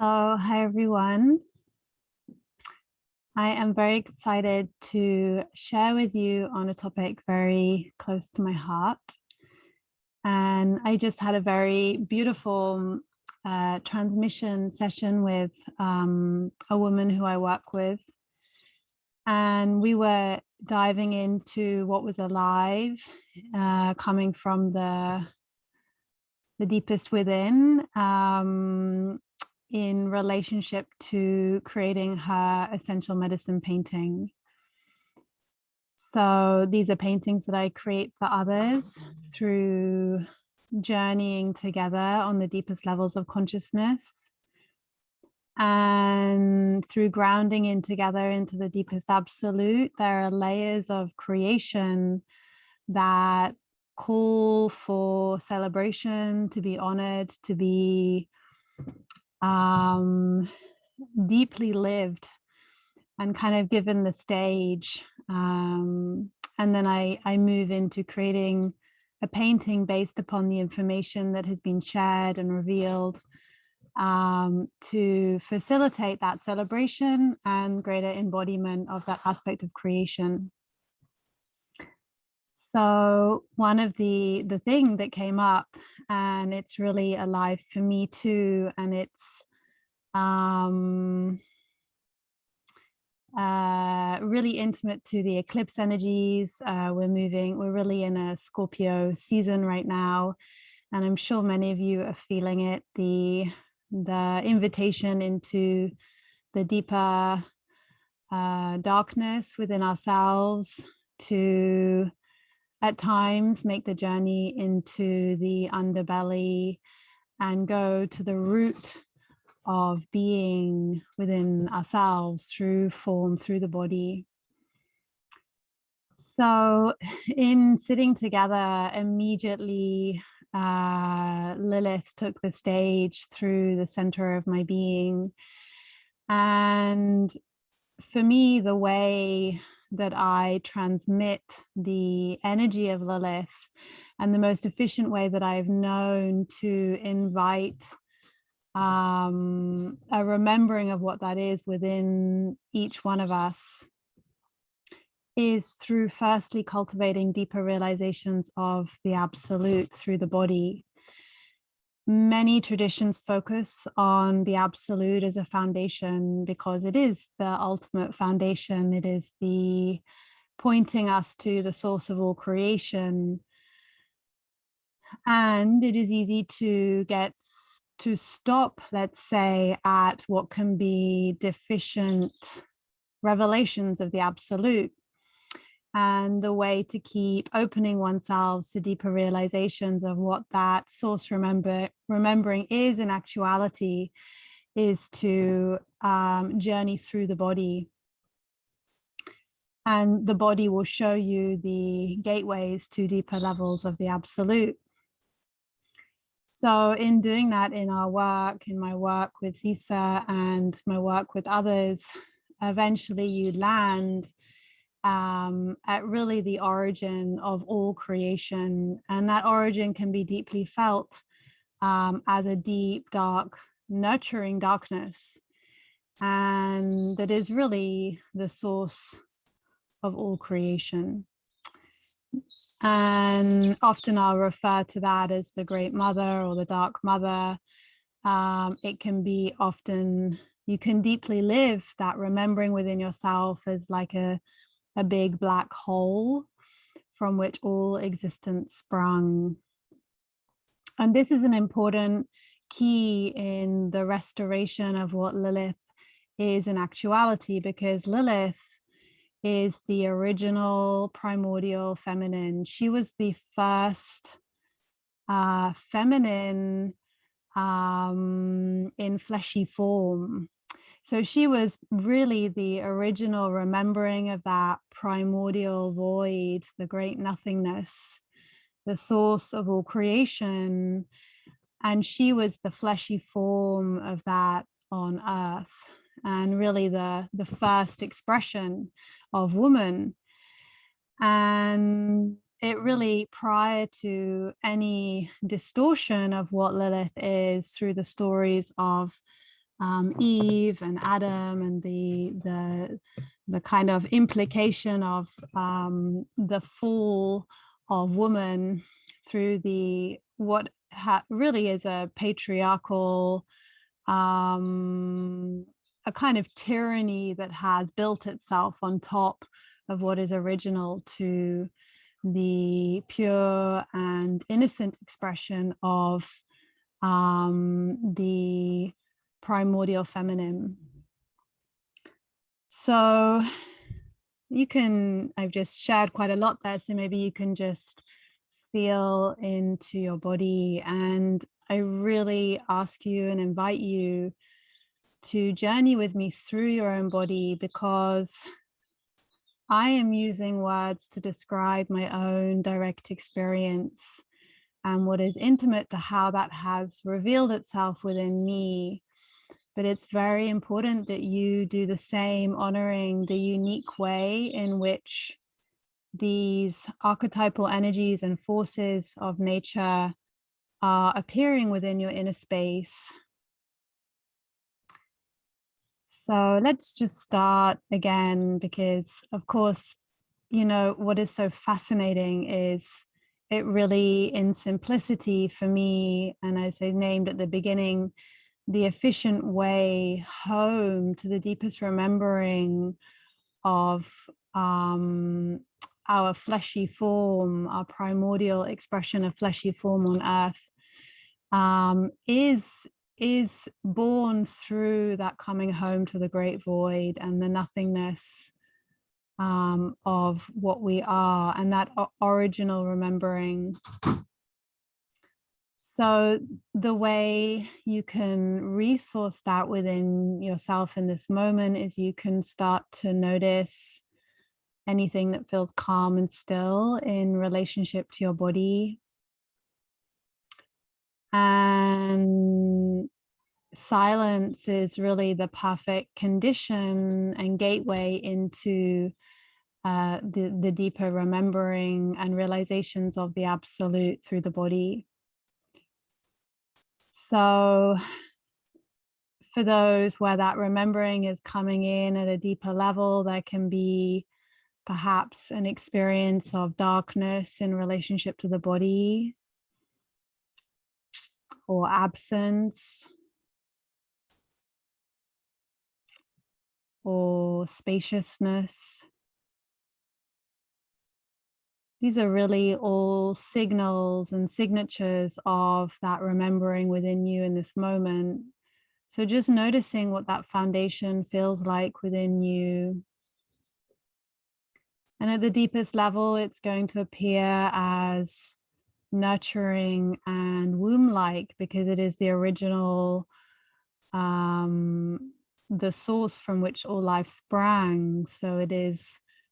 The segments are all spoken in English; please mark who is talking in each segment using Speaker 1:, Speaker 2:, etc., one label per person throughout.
Speaker 1: Hi everyone. I am very excited to share with you on a topic very close to my heart. And I just had a very beautiful transmission session with a woman who I work with. And we were diving into what was alive, coming from the deepest within, in relationship to creating her essential medicine painting. So these are paintings that I create for others through journeying together on the deepest levels of consciousness and through grounding in together into the deepest absolute. There are layers of creation that call for celebration, to be honored, to be deeply lived and kind of given the stage. And then I move into creating a painting based upon the information that has been shared and revealed, to facilitate that celebration and greater embodiment of that aspect of creation. So one of the thing that came up, and it's really alive for me too, and it's really intimate to the eclipse energies. We're really in a Scorpio season right now, and I'm sure many of you are feeling it, the invitation into the deeper darkness within ourselves, to at times make the journey into the underbelly and go to the root of being within ourselves through form, through the body. So in sitting together, immediately Lilith took the stage through the center of my being. And for me, the way that I transmit the energy of Lilith, and the most efficient way that I've known to invite a remembering of what that is within each one of us, is through firstly cultivating deeper realizations of the absolute through the body. Many traditions focus on the absolute as a foundation because it is the ultimate foundation. It is the pointing us to the source of all creation. And it is easy to get to stop, let's say, at what can be deficient revelations of the absolute. And the way to keep opening oneself to deeper realizations of what that source remembering is in actuality is to journey through the body. And the body will show you the gateways to deeper levels of the absolute. So in doing that in our work, in my work with Lisa and my work with others, eventually you land at really the origin of all creation. And that origin can be deeply felt as a deep, dark, nurturing darkness. And that is really the source of all creation. And often I'll refer to that as the Great Mother or the Dark Mother. It can be often, you can deeply live that remembering within yourself as like a big black hole from which all existence sprung. And this is an important key in the restoration of what Lilith is in actuality, because Lilith is the original primordial feminine. She was the first feminine in fleshy form. So she was really the original remembering of that primordial void, the great nothingness, the source of all creation. And she was the fleshy form of that on earth, and really the first expression of woman. And it really, prior to any distortion of what Lilith is through the stories of Eve and Adam, and the kind of implication of the fall of woman through the what really is a patriarchal, a kind of tyranny that has built itself on top of what is original to the pure and innocent expression of the primordial feminine. So I've just shared quite a lot there, so maybe you can just feel into your body. And I really ask you and invite you to journey with me through your own body, because I am using words to describe my own direct experience and what is intimate to how that has revealed itself within me. But it's very important that you do the same, honoring the unique way in which these archetypal energies and forces of nature are appearing within your inner space. So let's just start again, because of course, you know, what is so fascinating is it really, in simplicity for me, and as I named at the beginning, the efficient way home to the deepest remembering of our fleshy form, our primordial expression of fleshy form on earth, is born through that coming home to the great void and the nothingness of what we are, and that original remembering. So the way you can resource that within yourself in this moment is you can start to notice anything that feels calm and still in relationship to your body. And silence is really the perfect condition and gateway into the deeper remembering and realizations of the absolute through the body. So for those where that remembering is coming in at a deeper level, there can be perhaps an experience of darkness in relationship to the body, or absence, or spaciousness. These are really all signals and signatures of that remembering within you in this moment. So just noticing what that foundation feels like within you. And at the deepest level, it's going to appear as nurturing and womb-like, because it is the original, the source from which all life sprang. So it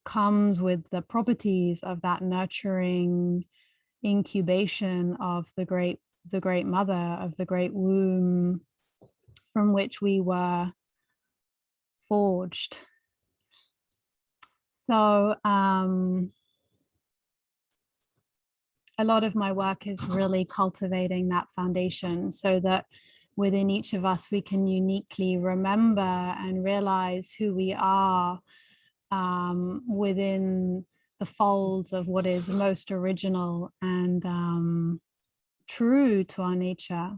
Speaker 1: comes with the properties of that nurturing incubation of the great mother, of the great womb from which we were forged. So a lot of my work is really cultivating that foundation, so that within each of us we can uniquely remember and realize who we are within the folds of what is most original and true to our nature.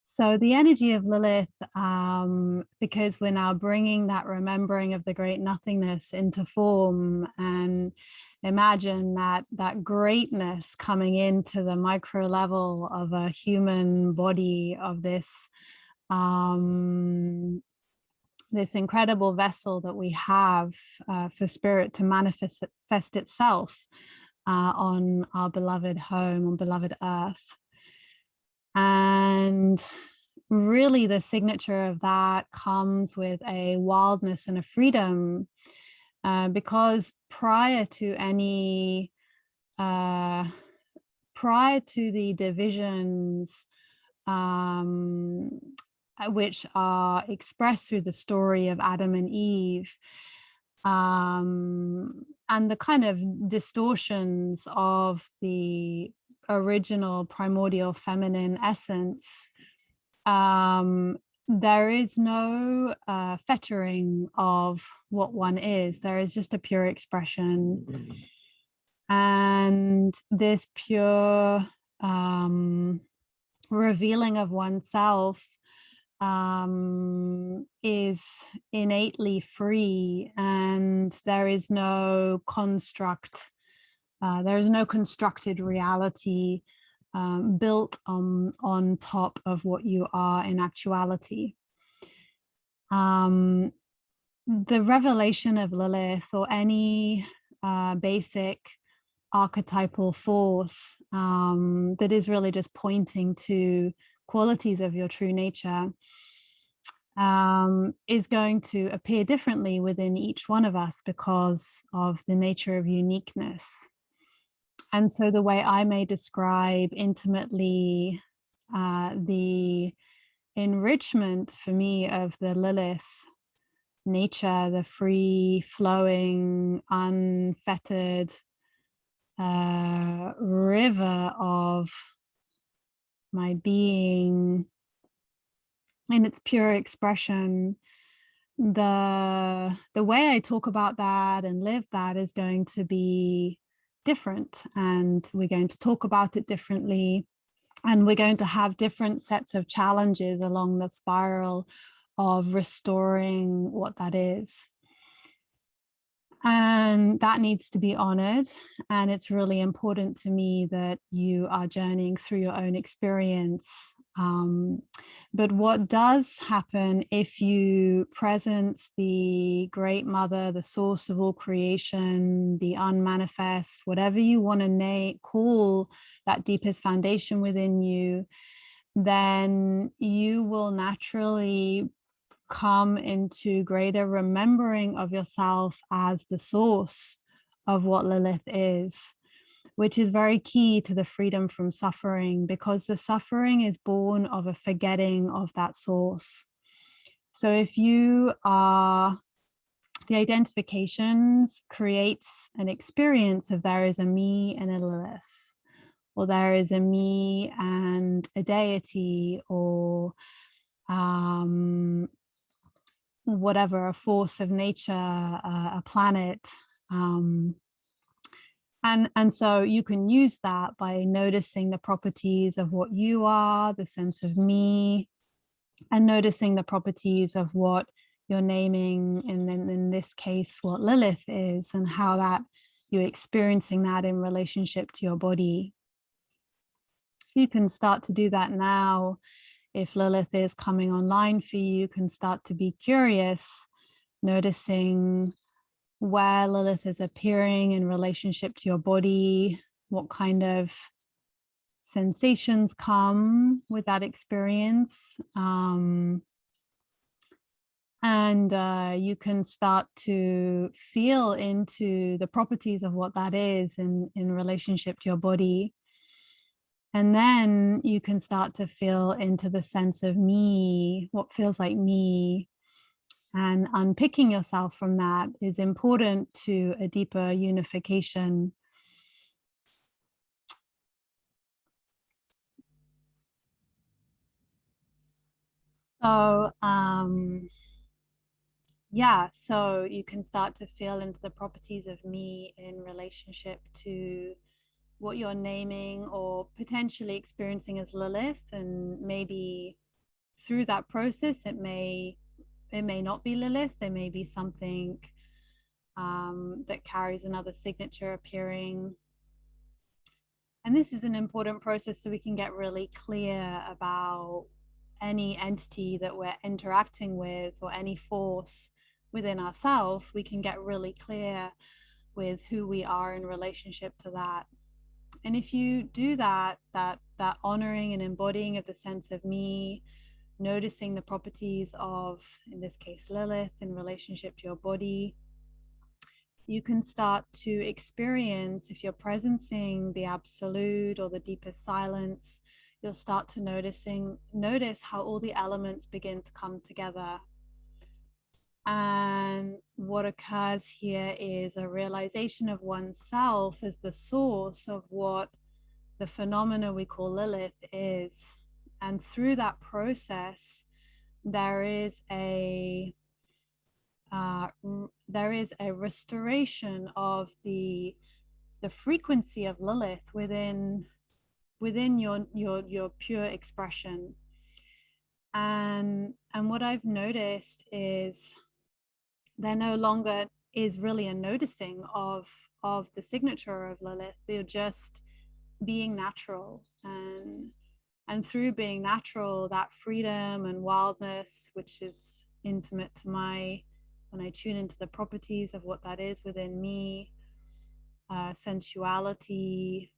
Speaker 1: So the energy of Lilith, because we're now bringing that remembering of the great nothingness into form, and imagine that greatness coming into the micro level of a human body, of this this incredible vessel that we have for spirit to manifest itself on our beloved home, on beloved earth. And really the signature of that comes with a wildness and a freedom, because prior to the divisions which are expressed through the story of Adam and Eve, and the kind of distortions of the original primordial feminine essence, there is no fettering of what one is. There is just a pure expression. And this pure revealing of oneself is innately free, and there is no construct, there is no constructed reality built on top of what you are in actuality. The revelation of Lilith, or any basic archetypal force that is really just pointing to qualities of your true nature, is going to appear differently within each one of us because of the nature of uniqueness. And so the way I may describe intimately the enrichment for me of the Lilith nature, the free flowing, unfettered river of my being in its pure expression, the way I talk about that and live that is going to be different, and we're going to talk about it differently, and we're going to have different sets of challenges along the spiral of restoring what that is. And that needs to be honored. And it's really important to me that you are journeying through your own experience. But what does happen if you presence the Great Mother, the source of all creation, the unmanifest, whatever you want to call that deepest foundation within you, then you will naturally come into greater remembering of yourself as the source of what Lilith is, which is very key to the freedom from suffering, because the suffering is born of a forgetting of that source. So if you are, the identifications creates an experience of there is a me and a Lilith, or there is a me and a deity, or whatever, a force of nature, a planet. And so you can use that by noticing the properties of what you are, the sense of me, and noticing the properties of what you're naming, and then in this case, what Lilith is, and how that you're experiencing that in relationship to your body. So you can start to do that now. If Lilith is coming online for you, you can start to be curious, noticing where Lilith is appearing in relationship to your body, what kind of sensations come with that experience. And you can start to feel into the properties of what that is in relationship to your body. And then you can start to feel into the sense of me, what feels like me. And unpicking yourself from that is important to a deeper unification. So, yeah, so you can start to feel into the properties of me in relationship to what you're naming or potentially experiencing as Lilith. And maybe through that process, it may not be Lilith. There may be something that carries another signature appearing. And this is an important process so we can get really clear about any entity that we're interacting with, or any force within ourselves. We can get really clear with who we are in relationship to that. And if you do that honoring and embodying of the sense of me, noticing the properties of, in this case, Lilith in relationship to your body, you can start to experience, if you're presencing the absolute or the deepest silence, you'll start to notice how all the elements begin to come together. And what occurs here is a realization of oneself as the source of what the phenomena we call Lilith is. And through that process, there is a restoration of the frequency of Lilith within your pure expression. And what I've noticed is there no longer is really a noticing of the signature of Lilith. They're just being natural, and through being natural, that freedom and wildness, which is intimate to when I tune into the properties of what that is within me, sensuality.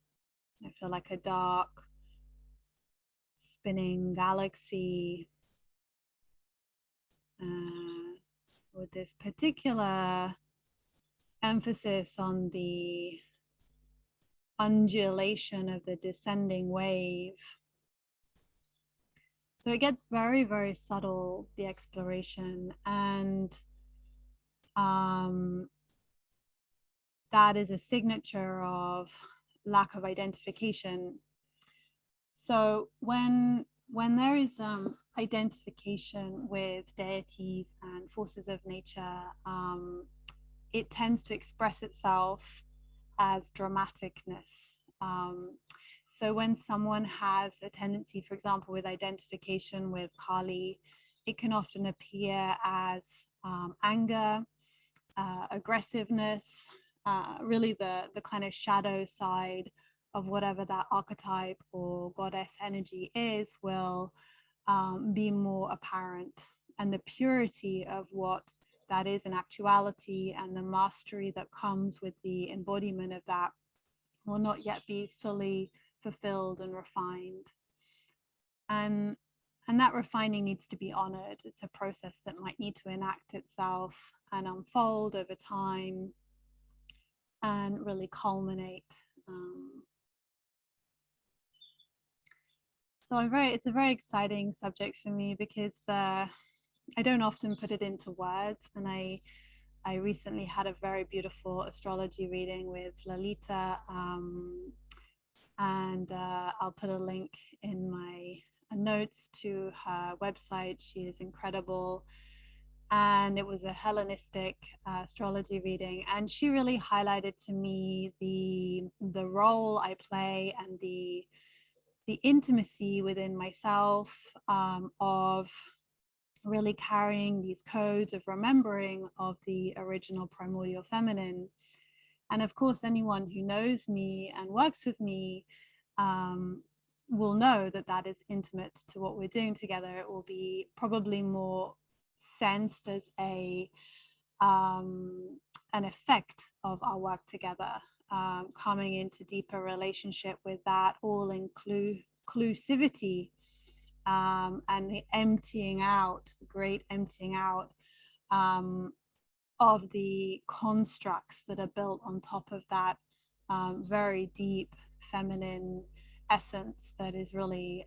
Speaker 1: I feel like a dark spinning galaxy, with this particular emphasis on the undulation of the descending wave. So it gets very, very subtle, the exploration, and that is a signature of lack of identification. So when there is identification with deities and forces of nature, it tends to express itself as dramaticness. So when someone has a tendency, for example, with identification with Kali, it can often appear as anger, aggressiveness, really the kind of shadow side of whatever that archetype or goddess energy is will be more apparent. And the purity of what that is in actuality and the mastery that comes with the embodiment of that will not yet be fully fulfilled and refined. And that refining needs to be honored. It's a process that might need to enact itself and unfold over time and really culminate. So it's a very exciting subject for me because I don't often put it into words, and I recently had a very beautiful astrology reading with Lalita, and I'll put a link in my notes to her website. She is incredible, and it was a Hellenistic astrology reading, and she really highlighted to me the role I play and the intimacy within myself, of really carrying these codes of remembering of the original primordial feminine. And of course, anyone who knows me and works with me will know that that is intimate to what we're doing together. It will be probably more sensed as an effect of our work together, coming into deeper relationship with that all inclusivity, and the emptying out, the great emptying out of the constructs that are built on top of that very deep feminine essence that is really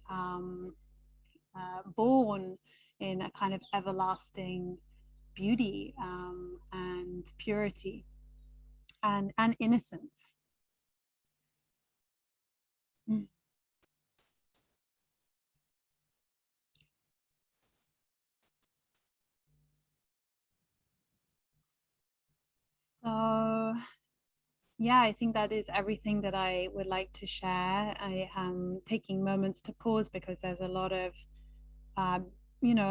Speaker 1: born in a kind of everlasting beauty, and purity and innocence. So yeah, I think that is everything that I would like to share. I am taking moments to pause because there's a lot of a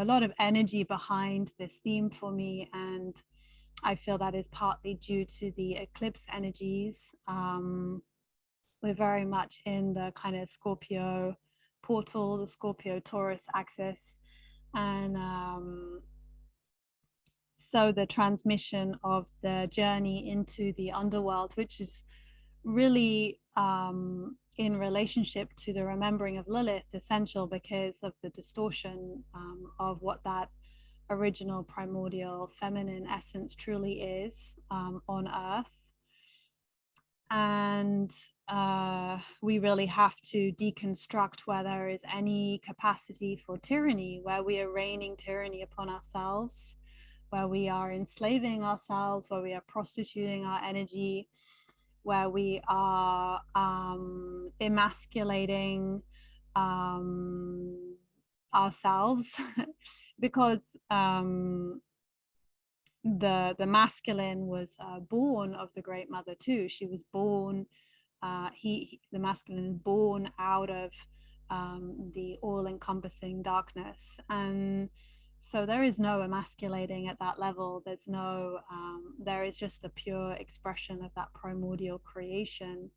Speaker 1: lot of energy behind this theme for me, and I feel that is partly due to the eclipse energies. We're very much in the kind of Scorpio portal, the Scorpio Taurus axis, and so the transmission of the journey into the underworld, which is really in relationship to the remembering of Lilith, essential because of the distortion of what that original primordial feminine essence truly is on earth. And we really have to deconstruct where there is any capacity for tyranny, where we are raining tyranny upon ourselves, where we are enslaving ourselves, where we are prostituting our energy, where we are emasculating ourselves because the masculine was born of the Great Mother too. She was born, the masculine is born out of the all-encompassing darkness, and so there is no emasculating at that level. There's no, there is just a pure expression of that primordial creation.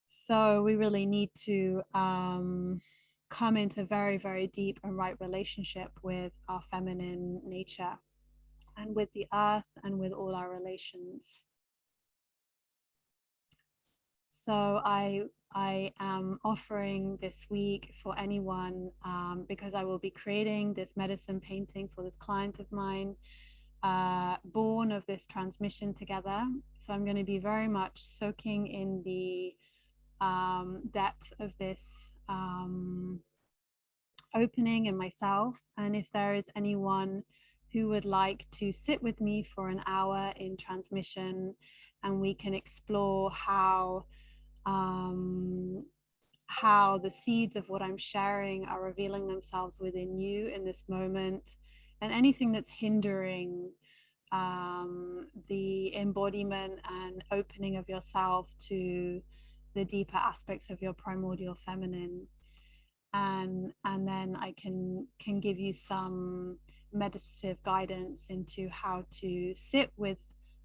Speaker 1: So we really need to come into very, very deep and right relationship with our feminine nature and with the earth and with all our relations. So I am offering this week for anyone, because I will be creating this medicine painting for this client of mine, born of this transmission together. So I'm going to be very much soaking in the depth of this opening in myself. And if there is anyone who would like to sit with me for an hour in transmission, and we can explore how the seeds of what I'm sharing are revealing themselves within you in this moment, and anything that's hindering the embodiment and opening of yourself to the deeper aspects of your primordial feminine. And then I can give you some meditative guidance into how to sit with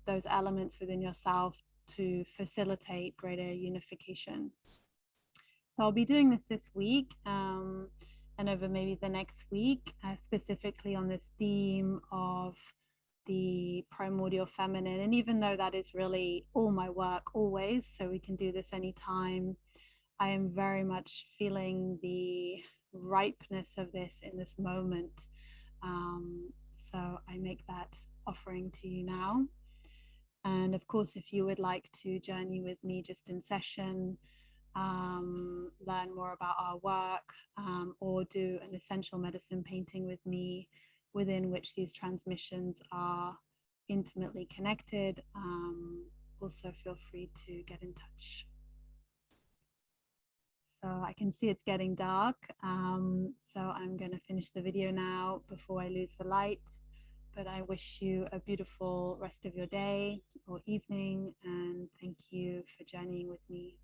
Speaker 1: those elements within yourself to facilitate greater unification. So I'll be doing this week, and over maybe the next week, specifically on this theme of the primordial feminine. And even though that is really all my work always, so we can do this anytime, I am very much feeling the ripeness of this in this moment. So I make that offering to you now. And of course, if you would like to journey with me just in session, learn more about our work, or do an essential medicine painting with me, within which these transmissions are intimately connected, also feel free to get in touch. So I can see it's getting dark, so I'm going to finish the video now before I lose the light. But I wish you a beautiful rest of your day or evening, and thank you for journeying with me.